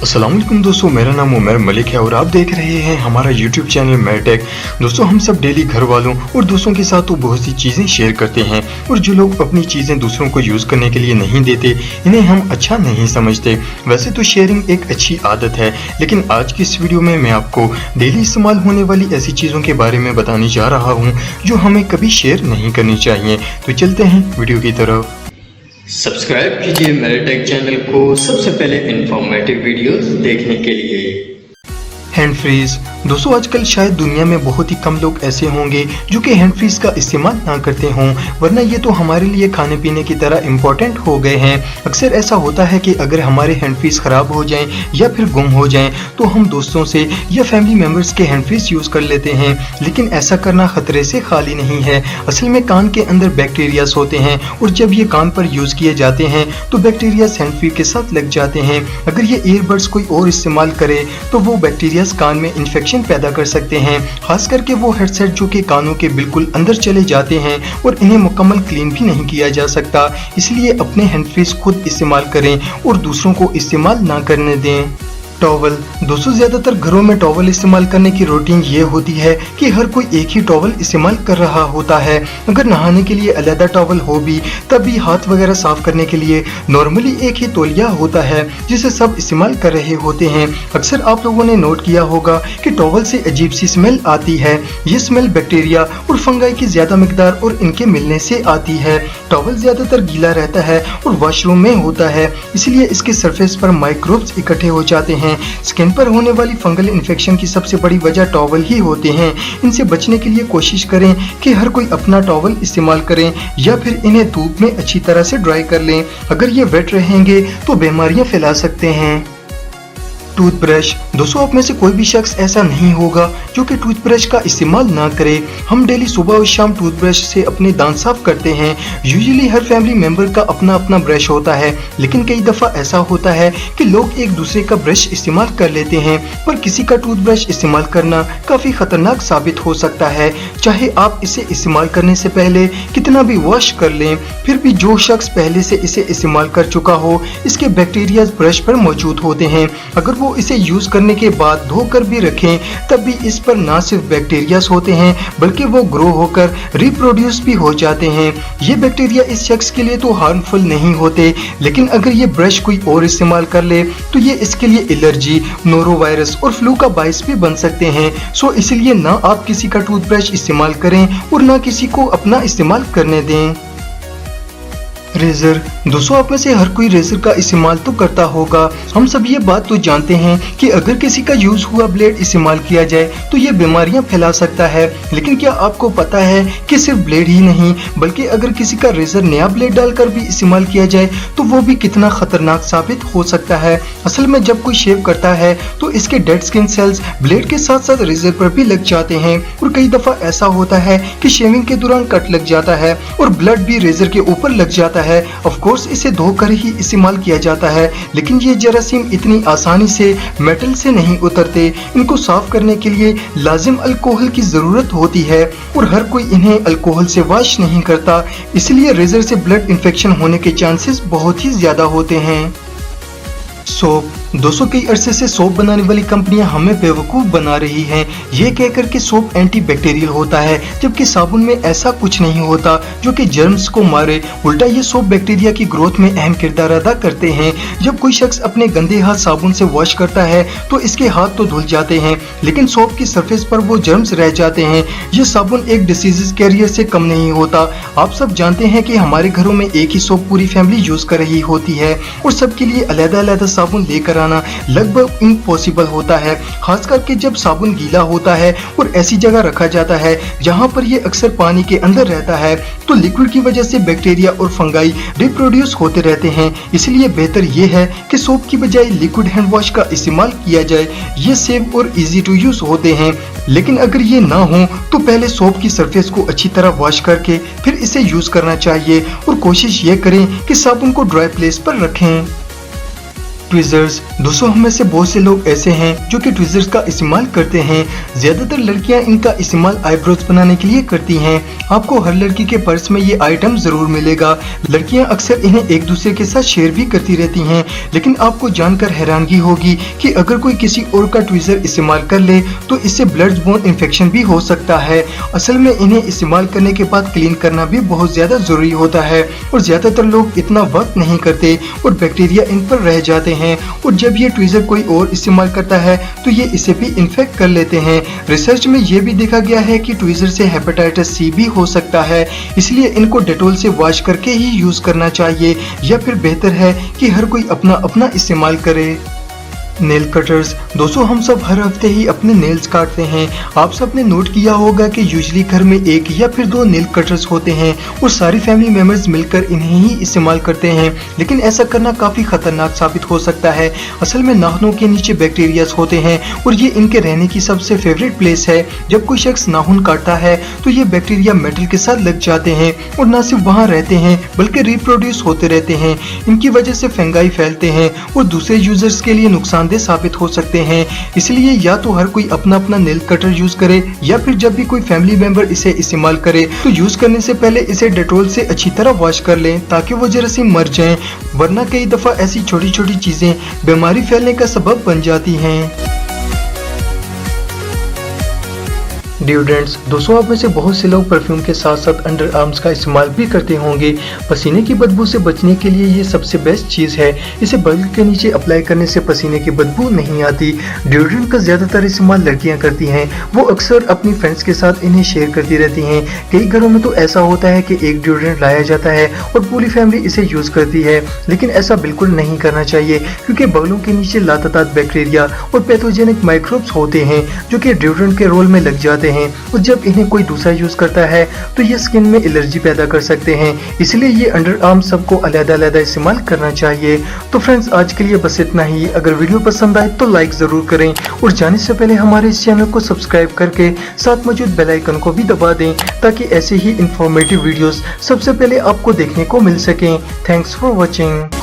अस्सलाम वालेकुम दोस्तों, मेरा नाम उमर मलिक है और आप देख रहे हैं हमारा यूट्यूब चैनल मैटेक। दोस्तों, हम सब डेली घर वालों और दोस्तों के साथ तो बहुत सी चीज़ें शेयर करते हैं और जो लोग अपनी चीज़ें दूसरों को यूज़ करने के लिए नहीं देते, इन्हें हम अच्छा नहीं समझते। वैसे तो शेयरिंग एक अच्छी आदत है, लेकिन आज की इस वीडियो में मैं आपको डेली इस्तेमाल होने वाली ऐसी चीज़ों के बारे में बताने जा रहा हूँ जो हमें कभी शेयर नहीं करनी चाहिए। तो चलते हैं वीडियो की तरफ। सब्सक्राइब कीजिए मेरे टेक चैनल को सबसे पहले इंफॉर्मेटिव वीडियोस देखने के लिए। Hand freeze. दोस्तों, आजकल शायद दुनिया में बहुत ही कम लोग ऐसे होंगे जो कि हैंड फ्रीज का इस्तेमाल ना करते हों, वरना ये तो हमारे लिए खाने पीने की तरह इम्पोर्टेंट हो गए हैं। अक्सर ऐसा होता है कि अगर हमारे हैंड फ्रीज खराब हो जाएं या फिर गुम हो जाएं तो हम दोस्तों से या फैमिली मेम्बर्स के हैंड फ्रीज यूज कर लेते हैं, लेकिन ऐसा करना खतरे से खाली नहीं है। असल में कान के अंदर बैक्टीरियाज होते हैं और जब ये कान पर यूज किए जाते हैं तो बैक्टीरियाज हैंड फ्री के साथ लग जाते हैं। अगर ये ईयरबड्स कोई और इस्तेमाल करे तो वो बैक्टीरिया कान में इन्फेक्शन पैदा कर सकते हैं, खास करके वो हेडसेट जो कि कानों के बिल्कुल अंदर चले जाते हैं और इन्हें मुकम्मल क्लीन भी नहीं किया जा सकता। इसलिए अपने हैंड फ्रीज खुद इस्तेमाल करें और दूसरों को इस्तेमाल ना करने दें। टॉवल। दोस्तों, ज्यादातर घरों में टॉवल इस्तेमाल करने की रूटीन ये होती है कि हर कोई एक ही टॉवल इस्तेमाल कर रहा होता है। अगर नहाने के लिए अलग टॉवल हो भी तब भी हाथ वगैरह साफ करने के लिए नॉर्मली एक ही तौलिया होता है जिसे सब इस्तेमाल कर रहे होते हैं। अक्सर आप लोगों ने नोट किया होगा कि टॉवल से अजीब सी स्मेल आती है। ये स्मेल बैक्टीरिया और फंगाई की ज्यादा मिकदार और इनके मिलने से आती है। टॉवल ज्यादातर गीला रहता है और वॉशरूम में होता है, इसलिए इसके सरफेस पर माइक्रोब्स इकट्ठे हो जाते हैं। स्किन पर होने वाली फंगल इन्फेक्शन की सबसे बड़ी वजह टॉवल ही होते हैं। इनसे बचने के लिए कोशिश करें कि हर कोई अपना टॉवल इस्तेमाल करें या फिर इन्हें धूप में अच्छी तरह से ड्राई कर लें। अगर ये वेट रहेंगे तो बीमारियां फैला सकते हैं। टूथब्रश। दोस्तों, आप में से कोई भी शख्स ऐसा नहीं होगा जो कि टूथब्रश का इस्तेमाल ना करे। हम डेली सुबह और शाम टूथब्रश से अपने दांत साफ करते हैं। यूजुअली हर फैमिली मेंबर का अपना अपना ब्रश होता है, लेकिन कई दफा ऐसा होता है कि लोग एक दूसरे का ब्रश इस्तेमाल कर लेते हैं, पर किसी का टूथब्रश इस्तेमाल करना काफी खतरनाक साबित हो सकता है। चाहे आप इसे इस्तेमाल करने से पहले कितना भी वॉश कर लें, फिर भी जो शख्स पहले से इसे इस्तेमाल कर चुका हो, इसके बैक्टीरिया ब्रश पर मौजूद होते हैं। अगर वो इसे यूज करने के बाद धोकर भी रखें तब भी इस पर ना सिर्फ बैक्टीरियाज होते हैं बल्कि वो ग्रो होकर रिप्रोड्यूस भी हो जाते हैं। ये बैक्टीरिया इस शख्स के लिए तो हार्मफुल नहीं होते, लेकिन अगर ये ब्रश कोई और इस्तेमाल कर ले तो ये इसके लिए एलर्जी, नोरोवायरस और फ्लू का बायस भी बन सकते हैं। सो इसलिए ना आप किसी का टूथब्रश इस्तेमाल करें और ना किसी को अपना इस्तेमाल करने दें। रेजर। दोस्तों, आप में से हर कोई रेजर का इस्तेमाल तो करता होगा। हम सब ये बात तो जानते हैं कि अगर किसी का यूज हुआ ब्लेड इस्तेमाल किया जाए तो ये बीमारियां फैला सकता है, लेकिन क्या आपको पता है कि सिर्फ ब्लेड ही नहीं बल्कि अगर किसी का रेजर नया ब्लेड डालकर भी इस्तेमाल किया जाए तो वो भी कितना खतरनाक साबित हो सकता है। असल में जब कोई शेव करता है तो इसके डेड स्किन सेल्स ब्लेड के साथ साथ रेजर पर भी लग जाते हैं और कई दफा ऐसा होता है कि शेविंग के दौरान कट लग जाता है और ब्लड भी रेजर के ऊपर लग जाता है। ऑफ कोर्स इसे धोकर ही इस्तेमाल किया जाता है, लेकिन ये जरासीम इतनी आसानी से मेटल से नहीं उतरते। इनको साफ करने के लिए लाजिम अल्कोहल की जरूरत होती है और हर कोई इन्हें अल्कोहल से वॉश नहीं करता, इसलिए रेजर से ब्लड इन्फेक्शन होने के चांसेस बहुत ही ज्यादा होते हैं। सोप। दोस्तों, कई अरसे से सोप बनाने वाली कंपनियां हमें बेवकूफ बना रही हैं, ये कहकर के सोप एंटी बैक्टीरियल होता है, जबकि साबुन में ऐसा कुछ नहीं होता जो कि जर्म्स को मारे। उल्टा ये सोप बैक्टीरिया की ग्रोथ में अहम किरदार अदा करते हैं। जब कोई शख्स अपने गंदे हाथ साबुन से वॉश करता है तो इसके हाथ तो धुल जाते हैं, लेकिन सोप की सरफेस पर वो जर्म्स रह जाते हैं। ये साबुन एक डिसीज कैरियर से कम नहीं होता। आप सब जानते हैं कि हमारे घरों में एक ही सोप पूरी फैमिली यूज कर रही होती है और सबके लिए अलग-अलग साबुन लेकर आना लगभग इम्पॉसिबल होता है, खास करके जब साबुन गीला होता है और ऐसी जगह रखा जाता है जहां पर ये अक्सर पानी के अंदर रहता है, तो लिक्विड की वजह से बैक्टीरिया और फंगाई रिप्रोड्यूस होते रहते हैं। इसलिए बेहतर ये है कि सोप की बजाय लिक्विड हैंड वॉश का इस्तेमाल किया जाए। ये सेफ और इजी टू यूज होते हैं, लेकिन अगर ये ना हो तो पहले सोप की सरफेस को अच्छी तरह वॉश करके फिर इसे यूज करना चाहिए और कोशिश ये करें कि साबुन को ड्राई प्लेस पर रखें। ट्विज़र्स। दोस्तों हम में से बहुत से लोग ऐसे हैं जो कि ट्विज़र्स का इस्तेमाल करते हैं। ज्यादातर लड़कियां इनका इस्तेमाल आईब्रोज बनाने के लिए करती हैं। आपको हर लड़की के पर्स में ये आइटम जरूर मिलेगा। लड़कियां अक्सर इन्हें एक दूसरे के साथ शेयर भी करती रहती हैं। लेकिन आपको जानकर हैरानगी होगी कि अगर कोई किसी और का ट्विज़र इस्तेमाल कर ले तो इससे ब्लड बोर्न इन्फेक्शन भी हो सकता है। असल में इन्हें इस्तेमाल करने के बाद क्लीन करना भी बहुत ज्यादा जरूरी होता है और ज्यादातर लोग इतना वक्त नहीं करते और बैक्टीरिया इन पर रह जाते हैं और जब ये ट्विज़र कोई और इस्तेमाल करता है तो ये इसे भी इन्फेक्ट कर लेते हैं। रिसर्च में ये भी देखा गया है कि ट्विज़र से हेपेटाइटिस सी भी हो सकता है, इसलिए इनको डेटॉल से वॉश करके ही यूज करना चाहिए या फिर बेहतर है कि हर कोई अपना अपना इस्तेमाल करे। Nail cutters. दोस्तों हम सब हर हफ्ते ही अपने नेल्स काटते हैं। आप सब ने नोट किया होगा कि यूजुअली घर में एक या फिर दो नेल कटर्स होते हैं और सारी फैमिली मेंबर्स मिलकर इन्हें ही इस्तेमाल करते हैं। लेकिन ऐसा करना काफी खतरनाक साबित हो सकता है। असल में नाखूनों के नीचे बैक्टीरियाज होते हैं और ये इनके रहने की सबसे फेवरेट प्लेस है। जब कोई शख्स नाखून काटता है तो ये बैक्टीरिया मेटल के साथ लग जाते हैं और न सिर्फ वहाँ रहते हैं बल्कि रिप्रोड्यूस होते रहते हैं। इनकी वजह से फंगाई फैलते हैं और दूसरे यूजर्स के लिए नुकसानदेह साबित हो सकते हैं। इसलिए या तो हर कोई अपना अपना नेल कटर यूज करे या फिर जब भी कोई फैमिली मेंबर इसे इस्तेमाल करे तो यूज करने से पहले इसे डेटॉल से अच्छी तरह वॉश कर लें ताकि वो जरासीम मर जाएं, वरना कई दफा ऐसी छोटी छोटी चीजें बीमारी फैलने का सबब बन जाती हैं। डिओड्रेंट्स। दोस्तों आप में से बहुत से लोग परफ्यूम के साथ साथ अंडर आर्म्स का इस्तेमाल भी करते होंगे। पसीने की बदबू से बचने के लिए ये सबसे बेस्ट चीज़ है। इसे बल्ब के नीचे अप्लाई करने से पसीने की बदबू नहीं आती। डिओड्रेंट का ज़्यादातर इस्तेमाल लड़कियां करती हैं। वो अक्सर अपनी फ्रेंड्स के साथ इन्हें शेयर करती रहती हैं। कई घरों में तो ऐसा होता है कि एक डिओड्रेंट लाया जाता है और पूरी फैमिली इसे यूज़ करती है। लेकिन ऐसा बिल्कुल नहीं करना चाहिए क्योंकि बगलों के नीचे लातादाद बैक्टीरिया और पैथोजेनिक माइक्रोब्स होते हैं जो कि डिओड्रेंट के रोल में लग जाते हैं और जब इन्हें कोई दूसरा यूज करता है तो ये स्किन में एलर्जी पैदा कर सकते हैं। इसलिए ये अंडर आर्म सबको अलग-अलग इस्तेमाल करना चाहिए। तो फ्रेंड्स आज के लिए बस इतना ही। अगर वीडियो पसंद आए तो लाइक जरूर करें और जाने से पहले हमारे इस चैनल को सब्सक्राइब करके साथ मौजूद बेल आइकन को भी दबा दें ताकि ऐसे ही इंफॉर्मेटिव वीडियोस सबसे पहले आपको देखने को मिल सकें। Thanks for watching.